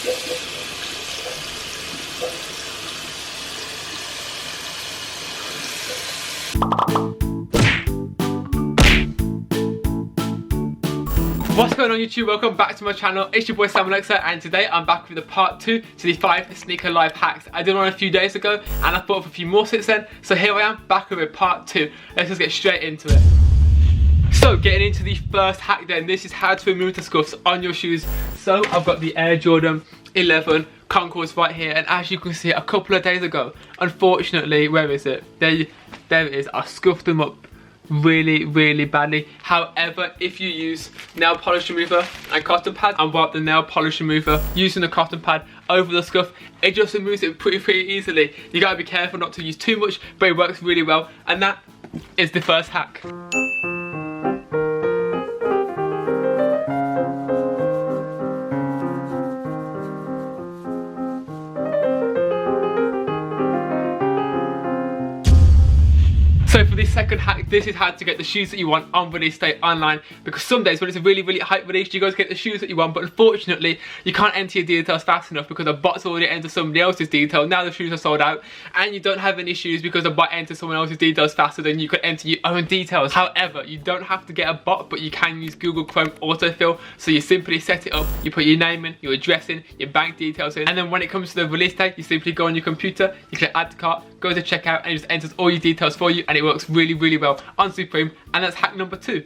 What's going on YouTube? Welcome back to my channel. It's your boy Alxr, and today I'm back with a part 2 to the 5 sneaker life hacks. I did one a few days ago and I thought of a few more since then. So here I am back with a part 2. Let's just get straight into it. So getting into the first hack then, this is how to remove the scuffs on your shoes. So I've got the Air Jordan 11 Concords right here, and as you can see a couple of days ago, unfortunately, where is it? There it is, I scuffed them up really badly. However, if you use nail polish remover and cotton pad and wipe the nail polish remover using the cotton pad over the scuff, it just removes it pretty easily. You gotta be careful not to use too much, but it works really well, and that is the first hack. So for this second hack, this is how to get the shoes that you want on release day online, because some days when it's a really hype release, you guys get the shoes that you want, but unfortunately you can't enter your details fast enough because the bot's already entered somebody else's detail. Now the shoes are sold out and you don't have any shoes because the bot entered someone else's details faster than you could enter your own details. However, you don't have to get a bot, but you can use Google Chrome autofill. So you simply set it up, you put your name in, your address in, your bank details in, and then when it comes to the release day, you simply go on your computer, you click add to cart, go to checkout, and it just enters all your details for you, and it works really well on Supreme. And that's hack number 2.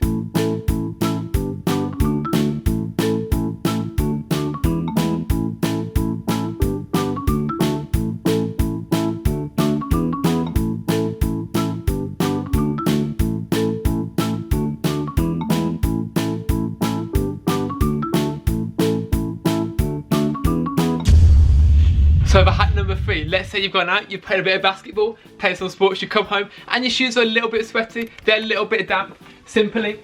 So for hack number 3, let's say you've gone out, you've played a bit of basketball, played some sports, you come home and your shoes are a little bit sweaty, they're a little bit damp. Simply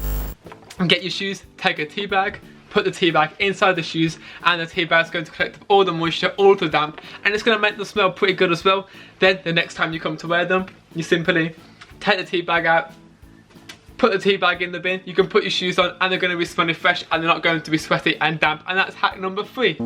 get your shoes, take a tea bag, put the tea bag inside the shoes, and the tea bag's going to collect up all the moisture, all the damp, and it's going to make them smell pretty good as well. Then the next time you come to wear them, you simply take the tea bag out, put the tea bag in the bin, you can put your shoes on and they're going to be smelling fresh and they're not going to be sweaty and damp. And that's hack number 3.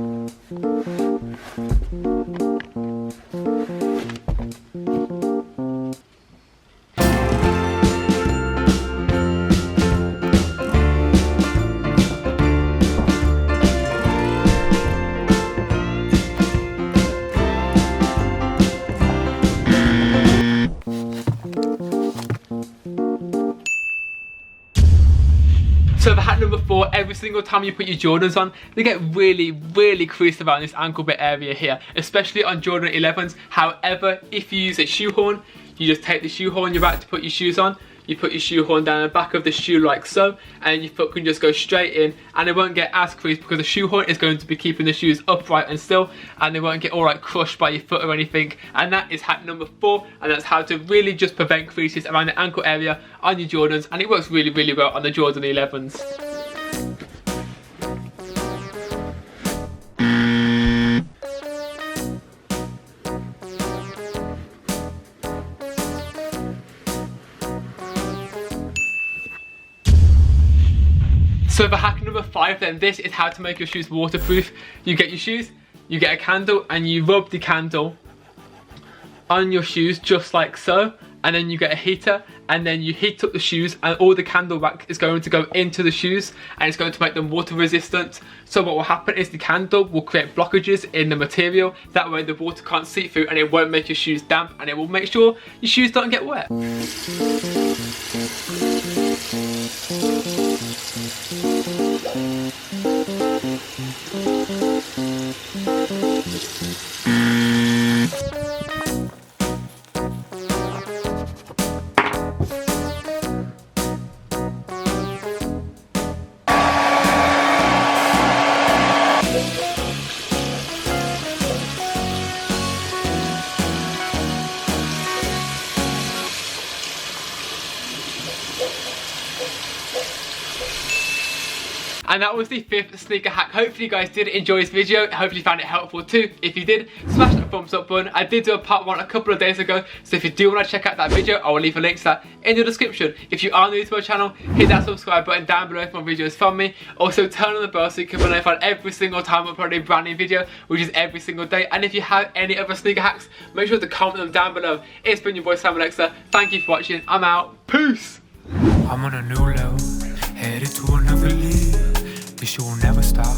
So for hack number 4, every single time you put your Jordans on, they get really creased around this ankle bit area here, especially on Jordan 11s. However, if you use a shoehorn, you just take the shoehorn you're about to put your shoes on, you put your shoehorn down the back of the shoe like so, and your foot can just go straight in and it won't get as creased because the shoehorn is going to be keeping the shoes upright and still, and they won't get all like crushed by your foot or anything. And that is hack number 4, and that's how to really just prevent creases around the ankle area on your Jordans, and it works really well on the Jordan 11s. So for hack number 5 then, this is how to make your shoes waterproof. You get your shoes, you get a candle, and you rub the candle on your shoes just like so, and then you get a heater and then you heat up the shoes, and all the candle wax is going to go into the shoes and it's going to make them water resistant. So what will happen is the candle will create blockages in the material, that way the water can't seep through and it won't make your shoes damp, and it will make sure your shoes don't get wet. And that was the 5th sneaker hack. Hopefully you guys did enjoy this video. Hopefully you found it helpful too. If you did, smash that thumbs up button. I did do a part 1 a couple of days ago, so if you do want to check out that video, I will leave a link to that in the description. If you are new to my channel, hit that subscribe button down below for more videos from me. Also turn on the bell so you can be notified every single time I upload a brand new video, which is every single day. And if you have any other sneaker hacks, make sure to comment them down below. It's been your boy Alxr. Thank you for watching. I'm out. Peace. I'm on a new level, headed to another league. This shit will never stop.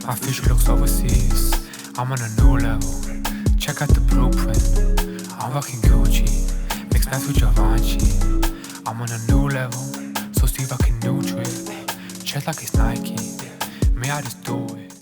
My future looks overseas. I'm on a new level. Check out the blueprint. I'm rocking Gucci, mixed match with Givenchy. I'm on a new level, so see if I can new drip. Chest like it's Nike. May I just do it?